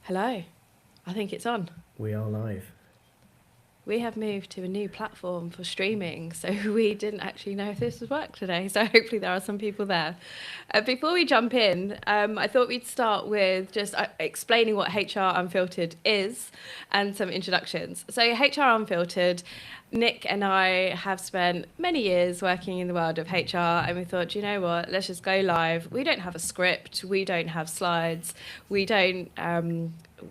Hello, I think it's on. We are live. We have moved to a new platform for streaming, so we didn't actually know if this would work today. So hopefully there are some people there. Before we jump in, I thought we'd start with just explaining what HR Unfiltered is and some introductions. So HR Unfiltered, Nick and I have spent many years working in the world of HR, and we thought, you know what, let's just go live. We don't have a script, we don't have slides, we don't.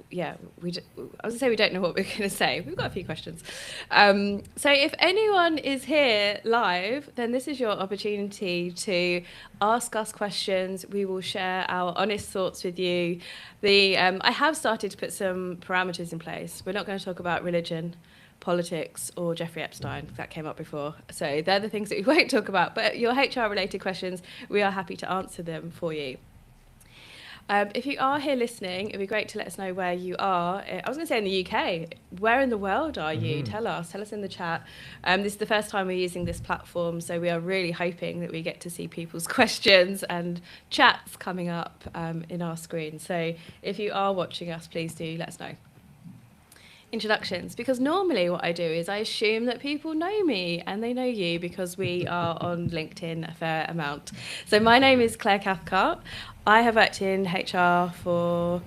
Yeah, I was gonna say we don't know what we're going to say. We've got a few questions. So if anyone is here live, then this is your opportunity to ask us questions. We will share our honest thoughts with you. I have started to put some parameters in place. We're not going to talk about religion, politics, or Jeffrey Epstein. That came up before. So they're the things that we won't talk about. But your HR related questions, we are happy to answer them for you. If you are here listening, it'd be great to let us know where you are. I was going to say in the UK. Where in the world are you? Tell us in the chat. This is the first time we're using this platform, so we are really hoping that we get to see people's questions and chats coming up in our screen. So if you are watching us, please do let us know. Introductions, because normally what I do is I assume that people know me and they know you because we are on LinkedIn a fair amount. So my name is Claire Cathcart. I have worked in HR for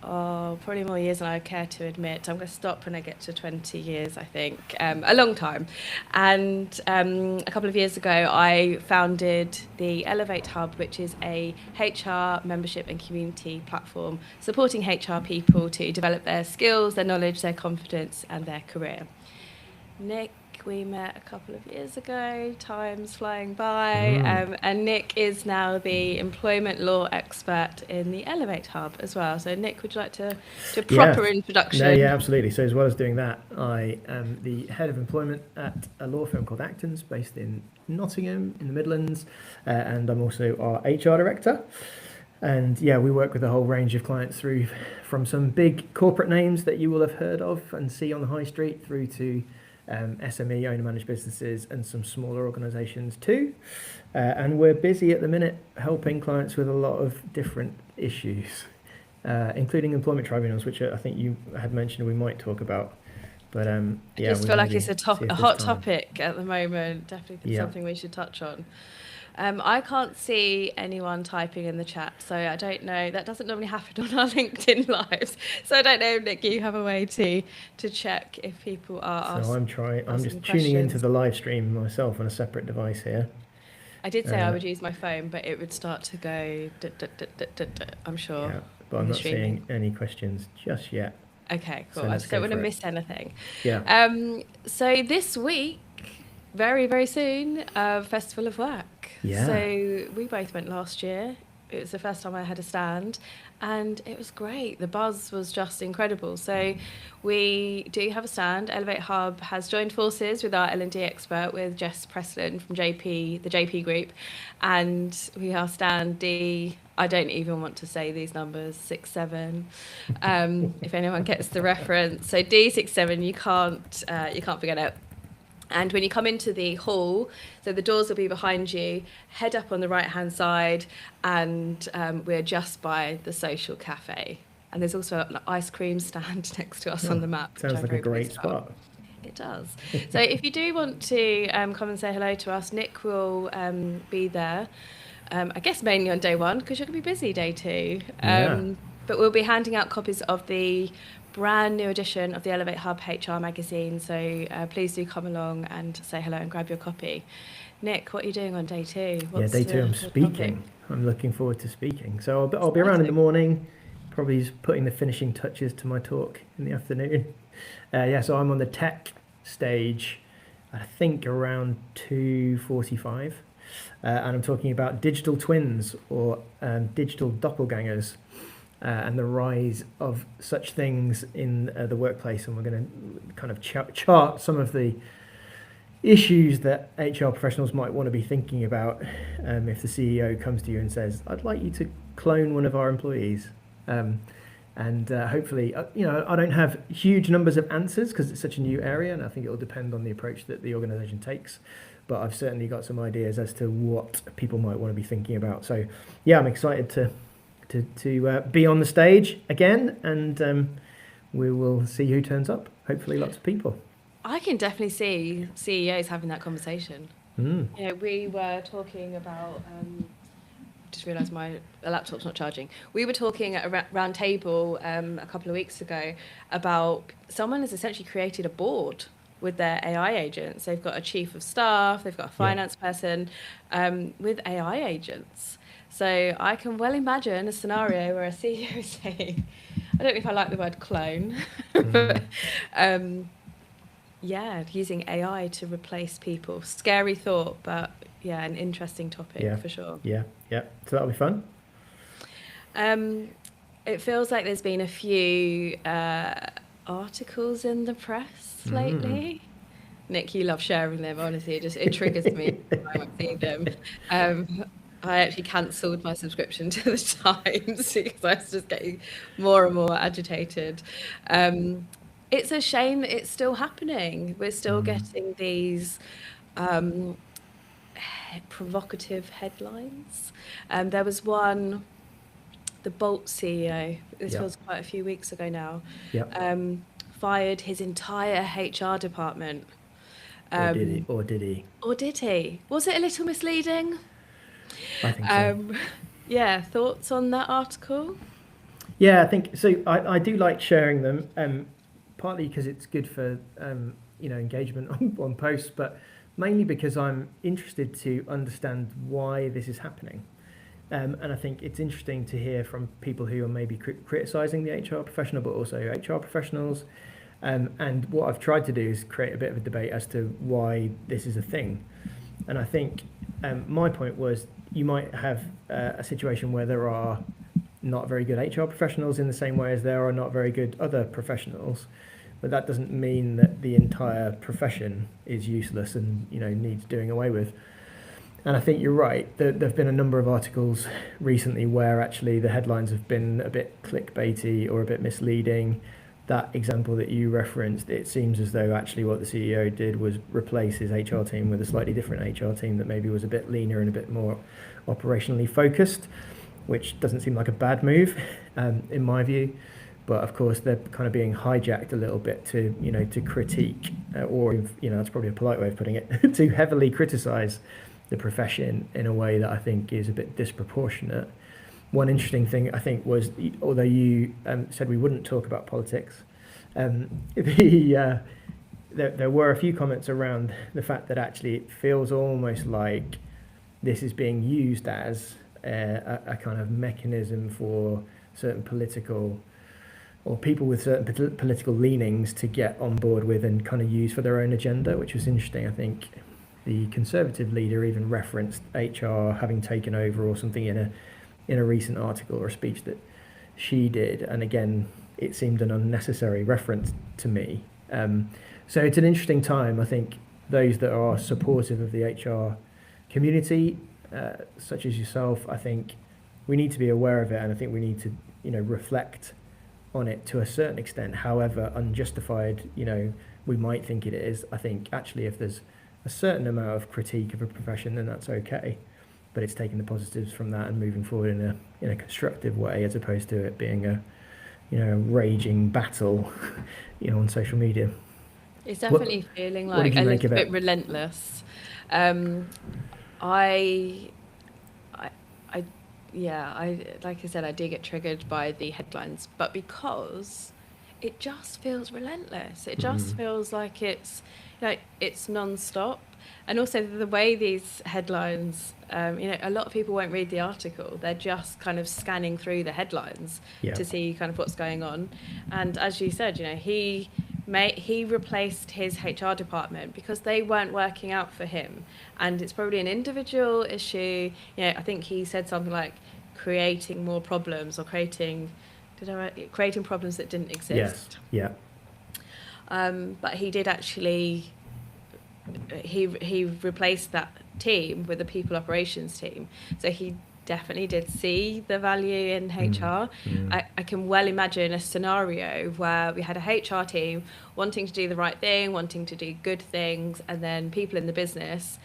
probably more years than I care to admit. I'm going to stop when I get to 20 years, I think. A long time. And a couple of years ago, I founded the Elevate Hub, which is a HR membership and community platform supporting HR people to develop their skills, their knowledge, their confidence, and their career. Nick, we met a couple of years ago, time's flying by, and Nick is now the employment law expert in the Elevate Hub as well. So Nick, would you like to do a proper introduction? No, yeah, absolutely. So as well as doing that, I am the head of employment at a law firm called Actons, based in Nottingham in the Midlands, and I'm also our HR director. And yeah, we work with a whole range of clients through from some big corporate names that you will have heard of and see on the high street through to SME, owner-managed businesses, and some smaller organisations too. And we're busy at the minute helping clients with a lot of different issues, including employment tribunals, which I think you had mentioned we might talk about. But yeah, I just feel like it's a hot topic at the moment. Definitely something we should touch on. I can't see anyone typing in the chat, so I don't know. That doesn't normally happen on our LinkedIn lives. So I don't know, Nick, you have a way to check if people are asking. So I'm just tuning into the live stream myself on a separate device here. I did say I would use my phone, but it would start to go, I'm sure. Yeah, but I'm not seeing any questions just yet. Okay, cool. I just don't want to miss anything. Yeah. So this week, very, very soon, Festival of Work. Yeah. So we both went last year. It was the first time I had a stand, and it was great. The buzz was just incredible. So we do have a stand. Elevate Hub has joined forces with our L&D expert, with Jess Preston from the JP Group, and we are stand D. I don't even want to say these numbers, 67. If anyone gets the reference, so D67, you can't forget it. And when you come into the hall, so the doors will be behind you, head up on the right-hand side, and we're just by the social cafe. And there's also an ice cream stand next to us on the map. Sounds like a great spot. It does. So if you do want to come and say hello to us, Nick will be there. I guess mainly on day one, because you're going to be busy day two. But we'll be handing out copies of the brand new edition of the Elevate Hub HR magazine. So please do come along and say hello and grab your copy. Nick, what are you doing on day two? Day two, I'm speaking. I'm looking forward to speaking. So I'll be around in the morning, probably just putting the finishing touches to my talk in the afternoon. So I'm on the tech stage, I think around 2:45. And I'm talking about digital twins or digital doppelgangers. And the rise of such things in the workplace, and we're going to kind of chart some of the issues that HR professionals might want to be thinking about if the CEO comes to you and says, "I'd like you to clone one of our employees," and hopefully, I don't have huge numbers of answers because it's such a new area, and I think it will depend on the approach that the organisation takes. But I've certainly got some ideas as to what people might want to be thinking about. So, yeah, I'm excited to to be on the stage again, and we will see who turns up. Hopefully, lots of people. I can definitely see CEOs having that conversation. Mm. You know, we were talking about. Just realised my laptop's not charging. We were talking at a round table a couple of weeks ago about someone has essentially created a board with their AI agents. They've got a chief of staff, they've got a finance person with AI agents. So I can well imagine a scenario where a CEO is saying, I don't know if I like the word clone, but using AI to replace people. Scary thought, but yeah, an interesting topic for sure. Yeah. So that'll be fun. It feels like there's been a few articles in the press lately. Nick, you love sharing them, honestly. It triggers me when I see them. I actually cancelled my subscription to the Times because I was just getting more and more agitated. It's a shame that it's still happening. We're still getting these provocative headlines. There was one, the Bolt CEO, this was quite a few weeks ago now, fired his entire HR department. Or did he? Was it a little misleading? I think so. Yeah, thoughts on that article? Yeah, I think so. I do like sharing them, partly because it's good for engagement on posts, but mainly because I'm interested to understand why this is happening. And I think it's interesting to hear from people who are maybe criticising the HR professional, but also HR professionals. And what I've tried to do is create a bit of a debate as to why this is a thing. And I think my point was you might have a situation where there are not very good HR professionals in the same way as there are not very good other professionals. But that doesn't mean that the entire profession is useless and needs doing away with. And I think you're right. There have been a number of articles recently where actually the headlines have been a bit clickbaity or a bit misleading. That example that you referenced, it seems as though actually what the CEO did was replace his HR team with a slightly different HR team that maybe was a bit leaner and a bit more operationally focused, which doesn't seem like a bad move in my view. But of course, they're kind of being hijacked a little bit to critique, or that's probably a polite way of putting it, to heavily criticize the profession in a way that I think is a bit disproportionate. One interesting thing I think was, although you said we wouldn't talk about politics, there were a few comments around the fact that actually it feels almost like this is being used as a kind of mechanism for certain political or people with certain political leanings to get on board with and kind of use for their own agenda, which was interesting. I think the Conservative leader even referenced HR having taken over or something in a recent article or a speech that she did, and again it seemed an unnecessary reference to me. So it's an interesting time. I think those that are supportive of the HR community, such as yourself, I think we need to be aware of it, and I think we need to reflect on it to a certain extent, however unjustified we might think it is. I think actually if there's a certain amount of critique of a profession, then that's okay, but it's taking the positives from that and moving forward in a constructive way, as opposed to it being a raging battle on social media. It's definitely feeling like a little bit relentless. Like I said, I do get triggered by the headlines, but because it just feels relentless. It just feels like it's non-stop. And also the way these headlines, a lot of people won't read the article. They're just kind of scanning through the headlines to see kind of what's going on. And as you said, he replaced his HR department because they weren't working out for him. And it's probably an individual issue. I think he said something like creating more problems or creating problems that didn't exist. Yes. Yeah. But he did actually, he replaced that team with a people operations team. So he definitely did see the value in HR. I can well imagine a scenario where we had a HR team wanting to do the right thing, wanting to do good things, and then people in the business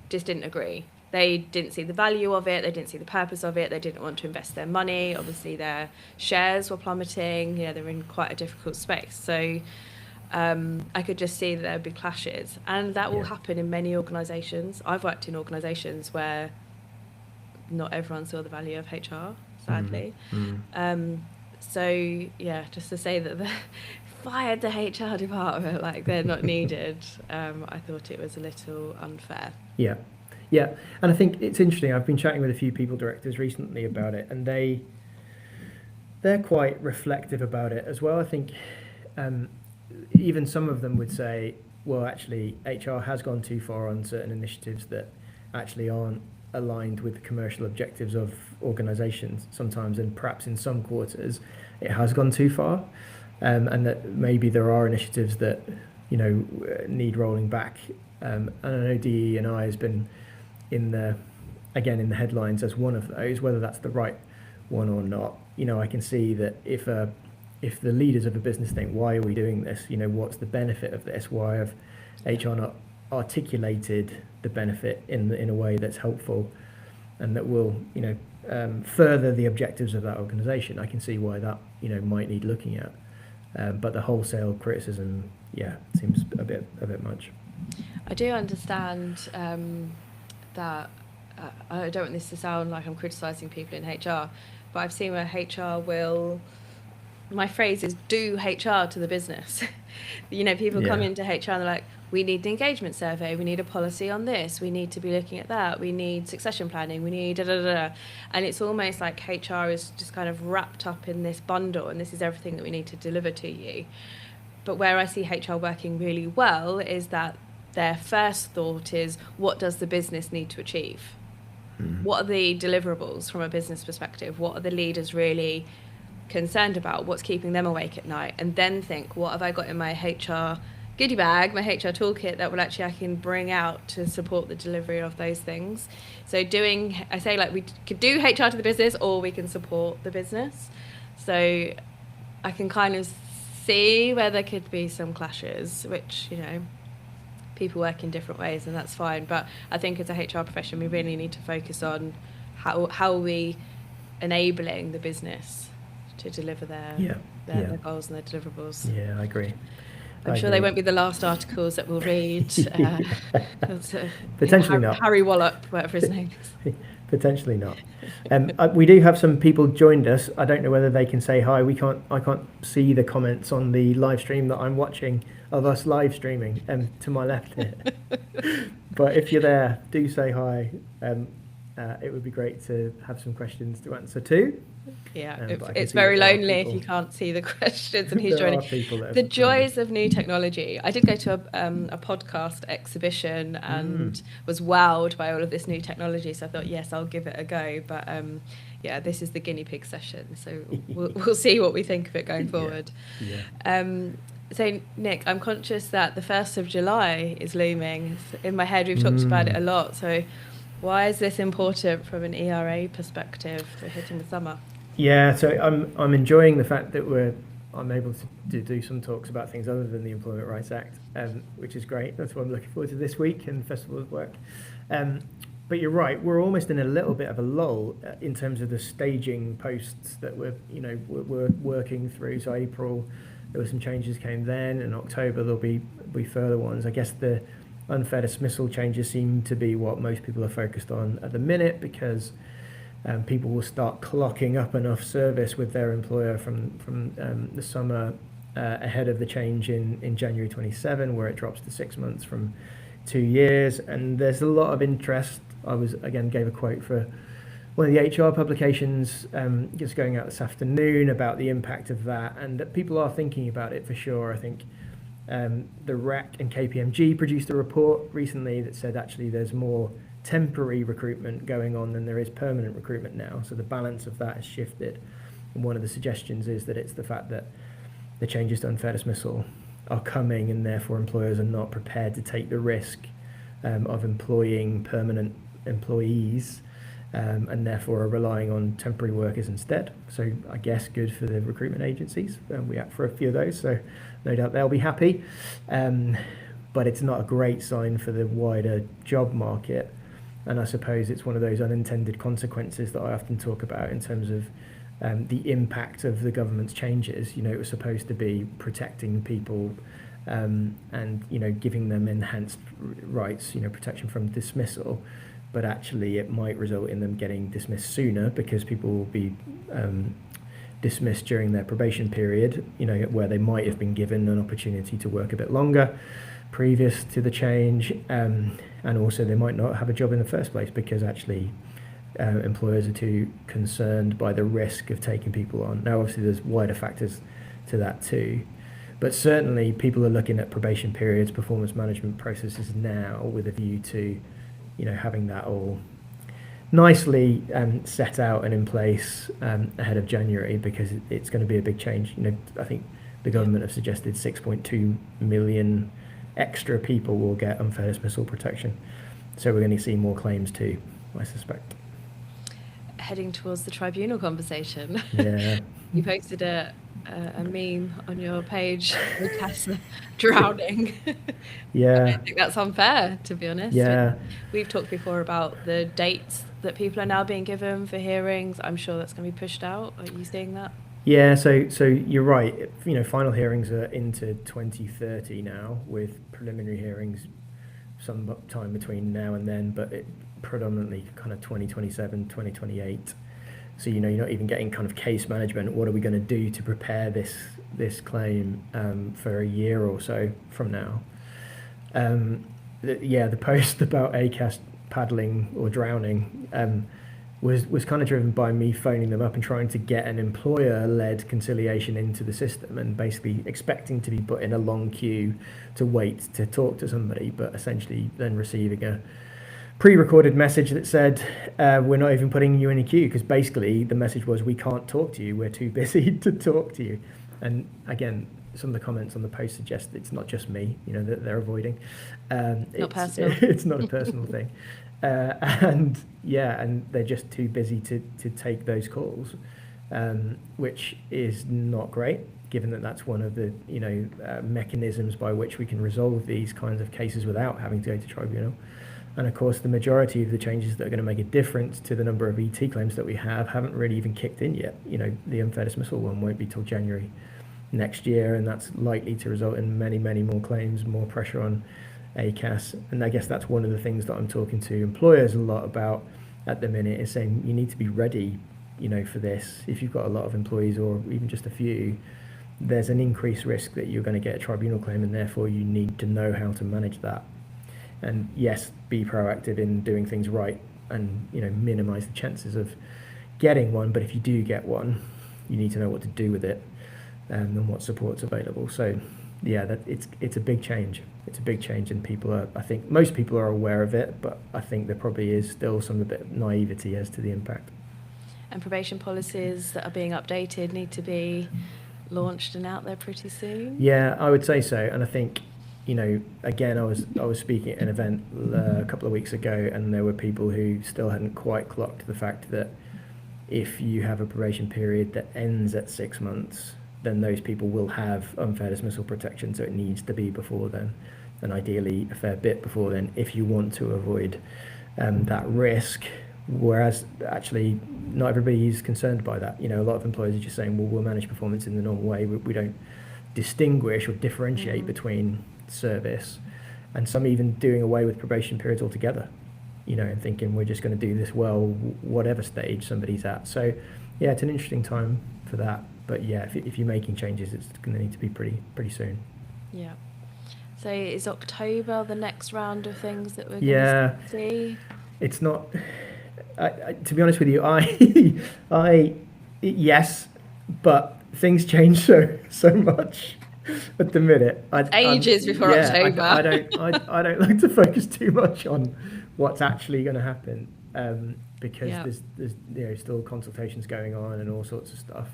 just didn't agree. they didn't see the value of it, they didn't see the purpose of it, they didn't want to invest their money. Obviously, their shares were plummeting. They're in quite a difficult space. So I could just see that there would be clashes, and that will happen in many organisations. I've worked in organisations where not everyone saw the value of HR, sadly. So yeah, just to say that they fired the HR department like they're not needed, I thought it was a little unfair. Yeah, and I think it's interesting. I've been chatting with a few people directors recently about it, and they're quite reflective about it as well. I think even some of them would say, well, actually, HR has gone too far on certain initiatives that actually aren't aligned with the commercial objectives of organisations sometimes, and perhaps in some quarters it has gone too far, and that maybe there are initiatives that need rolling back. And I know DE&I has been in the headlines as one of those. Whether that's the right one or not, I can see that if the leaders of a business think, why are we doing this? What's the benefit of this? Why have HR not articulated the benefit in a way that's helpful and that will further the objectives of that organisation? I can see why that might need looking at, but the wholesale criticism seems a bit much. I do understand that I don't want this to sound like I'm criticising people in HR, but I've seen where HR will, my phrase is, do HR to the business. People come into HR and they're like, we need an engagement survey, we need a policy on this, we need to be looking at that, we need succession planning, we need da-da-da-da. And it's almost like HR is just kind of wrapped up in this bundle, and this is everything that we need to deliver to you. But where I see HR working really well is that their first thought is, what does the business need to achieve? What are the deliverables from a business perspective? What are the leaders really concerned about? What's keeping them awake at night? And then think, what have I got in my HR goodie bag, my HR toolkit, that will actually I can bring out to support the delivery of those things? So I say we could do HR to the business, or we can support the business. So I can kind of see where there could be some clashes, which, people work in different ways, and that's fine. But I think as a HR profession, we really need to focus on how are we enabling the business to deliver their goals and their deliverables. Yeah, I agree. I'm sure they won't be the last articles that we'll read. Potentially not. Harry Wallop, whatever his name is. Potentially not. We do have some people joined us. I don't know whether they can say hi. I can't see the comments on the live stream that I'm watching of us live streaming to my left here. But if you're there, do say hi. It would be great to have some questions to answer too. Yeah, it's very lonely if you can't see the questions and who's joining. The joys of new technology. I did go to a podcast exhibition and was wowed by all of this new technology. So I thought, yes, I'll give it a go. But this is the guinea pig session. So we'll see what we think of it going forward. So Nick, I'm conscious that the 1st of July is looming. In my head, we've talked about it a lot. So why is this important from an ERA perspective? We're hitting the summer. Yeah, so I'm enjoying the fact that I'm able to do some talks about things other than the Employment Rights Act, which is great. That's what I'm looking forward to this week and Festival of Work. But you're right, we're almost in a little bit of a lull in terms of the staging posts that we're working through. So April, there were some changes came then, and October there'll be further ones. I guess the unfair dismissal changes seem to be what most people are focused on at the minute, because people will start clocking up enough service with their employer from the summer ahead of the change in January 27, where it drops to 6 months from 2 years. And there's a lot of interest. I gave a quote for one of the HR publications just going out this afternoon about the impact of that, and that people are thinking about it for sure. I think the REC and KPMG produced a report recently that said actually there's more temporary recruitment going on than there is permanent recruitment now. So the balance of that has shifted. And one of the suggestions is that it's the fact that the changes to unfair dismissal are coming, and therefore employers are not prepared to take the risk of employing permanent employees, and therefore are relying on temporary workers instead. So I guess good for the recruitment agencies. We act for a few of those, so no doubt they'll be happy. But it's not a great sign for the wider job market. And I suppose it's one of those unintended consequences that I often talk about in terms of the impact of the government's changes. It was supposed to be protecting people and giving them enhanced rights, protection from dismissal, but actually it might result in them getting dismissed sooner because people will be dismissed during their probation period, where they might have been given an opportunity to work a bit longer previous to the change, and also they might not have a job in the first place because actually employers are too concerned by the risk of taking people on. Now obviously there's wider factors to that too, but certainly people are looking at probation periods, performance management processes now with a view to having that all nicely set out and in place ahead of January, because it's going to be a big change. I think the government have suggested 6.2 million extra people will get unfair dismissal protection, so we're going to see more claims too, I suspect. Heading towards the tribunal conversation. Yeah. You posted a meme on your page with Tessa drowning. Yeah. I think that's unfair, to be honest. Yeah. We've talked before about the dates that people are now being given for hearings. I'm sure that's going to be pushed out. Are you seeing that? Yeah, so you're right. Final hearings are into 2030 now, with preliminary hearings sometime between now and then, but it predominantly kind of 2027, 2028. So you're not even getting kind of case management. What are we going to do to prepare this claim for a year or so from now? The post about ACAS paddling or drowning was kind of driven by me phoning them up and trying to get an employer-led conciliation into the system, and basically expecting to be put in a long queue to wait to talk to somebody, but essentially then receiving a pre-recorded message that said, we're not even putting you in a queue, because basically the message was, we can't talk to you, we're too busy to talk to you. And again, some of the comments on the post suggest it's not just me, that they're avoiding. Not personal. It's not a personal thing. And they're just too busy to take those calls, which is not great, given that that's one of the mechanisms by which we can resolve these kinds of cases without having to go to tribunal. And of course, the majority of the changes that are going to make a difference to the number of ET claims that we haven't really even kicked in yet. The unfair dismissal one won't be till January next year, and that's likely to result in many, many more claims, more pressure on ACAS. And I guess that's one of the things that I'm talking to employers a lot about at the minute, is saying you need to be ready, for this. If you've got a lot of employees or even just a few, there's an increased risk that you're going to get a tribunal claim, and therefore you need to know how to manage that. And yes, be proactive in doing things right and, minimize the chances of getting one. But if you do get one, you need to know what to do with it and what support's available. So yeah, it's a big change. It's a big change, and I think most people are aware of it, but I think there probably is still some bit of naivety as to the impact. And probation policies that are being updated need to be launched and out there pretty soon? Yeah, I would say so. And I think, again, I was speaking at an event a couple of weeks ago, and there were people who still hadn't quite clocked the fact that if you have a probation period that ends at 6 months, then those people will have unfair dismissal protection, so it needs to be before then, and ideally a fair bit before then, if you want to avoid that risk. Whereas actually not everybody is concerned by that. A lot of employers are just saying, well, we'll manage performance in the normal way. We don't distinguish or differentiate between service, and some even doing away with probation periods altogether, and thinking we're just going to do this well, whatever stage somebody's at. So yeah, it's an interesting time for that. But yeah, if you're making changes, it's going to need to be pretty soon. Yeah. So is October the next round of things that we're going to see? It's not. To be honest with you, yes, but things change so much at the minute. Ages before October. I don't like to focus too much on what's actually going to happen, because there's still consultations going on and all sorts of stuff.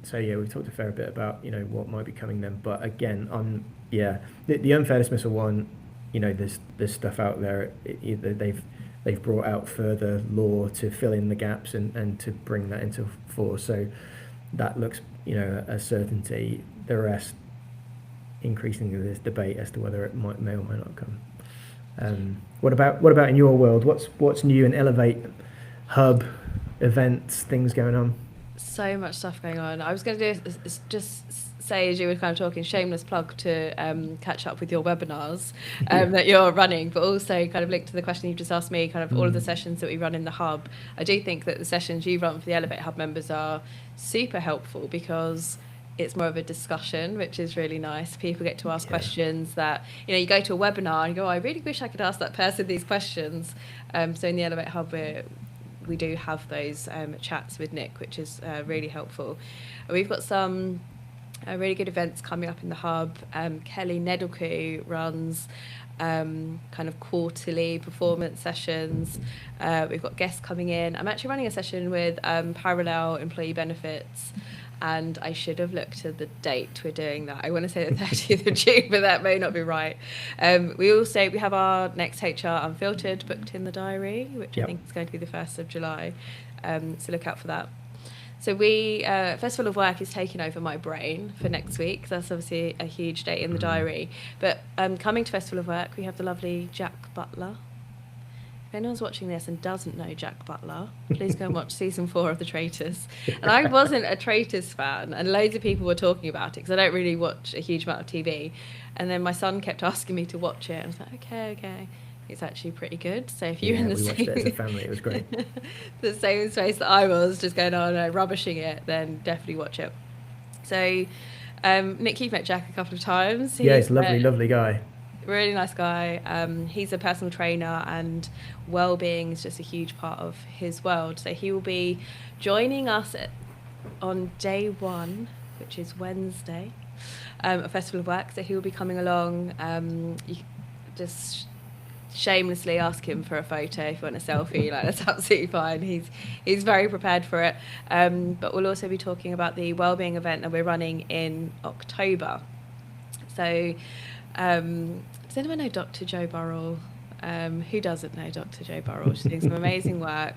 So yeah, we've talked a fair bit about what might be coming then. But again, the unfair dismissal one, there's stuff out there. They've brought out further law to fill in the gaps and to bring that into force. So that looks a certainty. The rest, increasingly, there's debate as to whether it may or may not come. What about in your world? What's new in Elevate Hub, events, things going on? So much stuff going on. I was going to just say, as you were kind of talking, shameless plug to catch up with your webinars that you're running, but also kind of linked to the question you just asked me, kind of all of the sessions that we run in the hub. I do think that the sessions you run for the Elevate Hub members are super helpful because it's more of a discussion, which is really nice. People get to ask questions that, you go to a webinar and you go, I really wish I could ask that person these questions. So in the Elevate Hub, we do have those chats with Nick, which is really helpful. We've got some really good events coming up in the hub. Kelly Nedelku runs kind of quarterly performance sessions. We've got guests coming in. I'm actually running a session with Parallel Employee Benefits, and I should have looked at the date we're doing that. I want to say the 30th of June, but that may not be right. We have our next HR Unfiltered booked in the diary, which I think is going to be the 1st of July. So look out for that. So Festival of Work is taking over my brain for next week. That's obviously a huge date in the diary. But coming to Festival of Work, we have the lovely Jack Butler. If anyone's watching this and doesn't know Jack Butler, please go and watch season 4 of The Traitors. And I wasn't a Traitors fan, and loads of people were talking about it because I don't really watch a huge amount of TV. And then my son kept asking me to watch it, and I was like, okay. It's actually pretty good. So if you're in the watched it as a family, it was great. The same space that I was, just going on and rubbishing it, then definitely watch it. So Nick, you've met Jack a couple of times. He's a lovely guy. Really nice guy. He's a personal trainer, and well-being is just a huge part of his world. So he will be joining us on day 1, which is Wednesday, a Festival of Work. So he will be coming along. You just shamelessly ask him for a photo if you want a selfie. That's absolutely fine. He's very prepared for it. But we'll also be talking about the wellbeing event that we're running in October. So does anyone know Dr. Jo Burrell? Who doesn't know Dr. Jo Burrell? She's doing some amazing work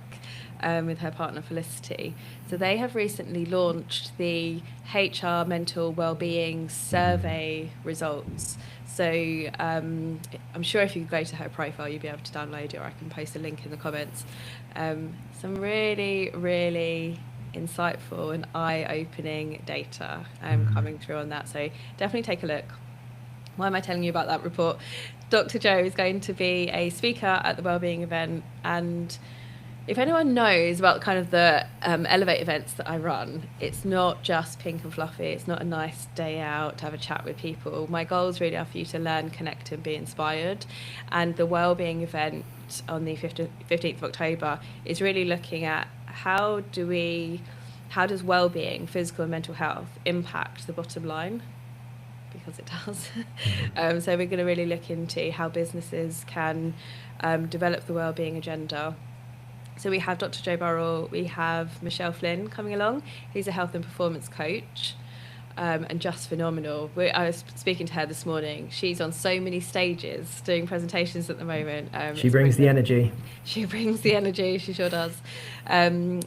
with her partner Felicity. So they have recently launched the HR Mental Wellbeing Survey results. So I'm sure if you go to her profile, you'll be able to download it, or I can post a link in the comments. Some really, really insightful and eye-opening data coming through on that. So definitely take a look. Why am I telling you about that report? Dr. Jo is going to be a speaker at the wellbeing event, and if anyone knows about kind of the Elevate events that I run, it's not just pink and fluffy. It's not a nice day out to have a chat with people. My goals really are for you to learn, connect, and be inspired. And the wellbeing event on the 15th of October is really looking at how does wellbeing, physical and mental health, impact the bottom line? Because it does. So we're going to really look into how businesses can develop the wellbeing agenda. So we have Dr. Jo Burrell, we have Michelle Flynn coming along, who's a health and performance coach, and just phenomenal. I was speaking to her this morning. She's on so many stages doing presentations at the moment. She brings the energy. She brings the energy, she sure does. And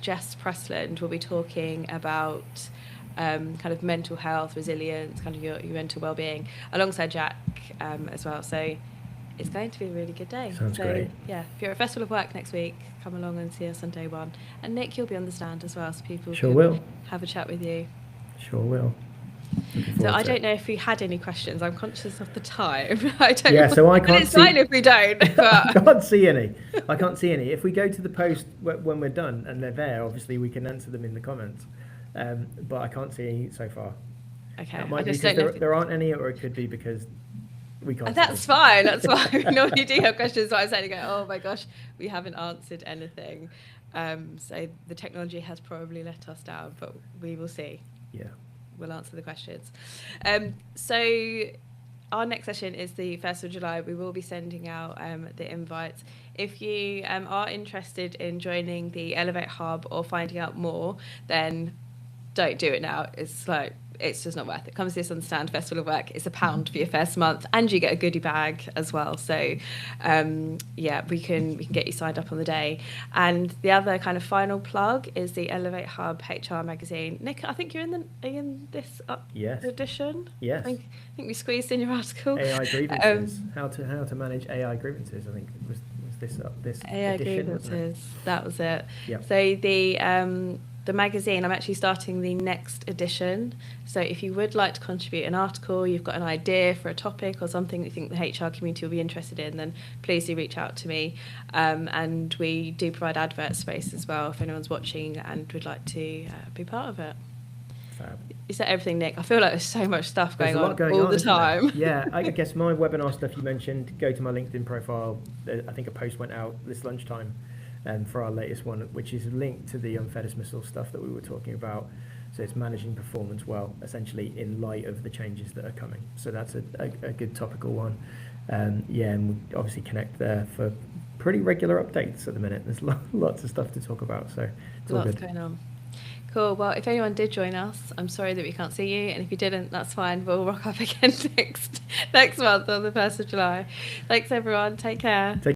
Jess Pressland will be talking about kind of mental health, resilience, kind of your mental well-being, alongside Jack as well. So it's going to be a really good day. Sounds great. Yeah, if you're at Festival of Work next week, come along and see us on day 1. And Nick, you'll be on the stand as well, so people will have a chat with you. Sure will. So I don't know if we had any questions. I'm conscious of the time. I don't. Yeah, so I can't. It's fine if we don't. But I can't see any. If we go to the post when we're done and they're there, obviously we can answer them in the comments. But I can't see any so far. Okay. That might be because there aren't any, or it could be because we can't. That's fine. That's fine. We normally do have questions, but I'm saying, oh my gosh, we haven't answered anything. So the technology has probably let us down, but we will see. Yeah. We'll answer the questions. So our next session is the 1st of July. We will be sending out the invites. If you are interested in joining the Elevate Hub or finding out more, then don't do it now. It's like, it's just not worth it. Come see us on the Stand Festival of Work. It's £1 for your first month, and you get a goodie bag as well. So, yeah, we can get you signed up on the day. And the other kind of final plug is the Elevate Hub HR magazine. Nick, I think you're in this Yes. edition. Yes. I think we squeezed in your article. AI grievances. How to manage AI grievances. I think was this AI edition, wasn't it? grievances. That was it. Yep. So the magazine, I'm actually starting the next edition. So if you would like to contribute an article, you've got an idea for a topic or something that you think the HR community will be interested in, then please do reach out to me. And we do provide advert space as well if anyone's watching and would like to be part of it. Fab. Is that everything, Nick? I feel like there's so much stuff There's going a lot on going all on, the isn't there? time. Yeah, I guess my webinar stuff you mentioned, go to my LinkedIn profile. I think a post went out this lunchtime for our latest one, which is linked to the unfair dismissal stuff that we were talking about. So it's managing performance well, essentially, in light of the changes that are coming. So that's a good topical one. Yeah, and we obviously connect there for pretty regular updates at the minute. There's lots of stuff to talk about, so it's all Lots good. going on. Cool. Well, if anyone did join us, I'm sorry that we can't see you, and if you didn't, that's fine. We'll rock up again next month on the 1st of July. Thanks, everyone. Take care.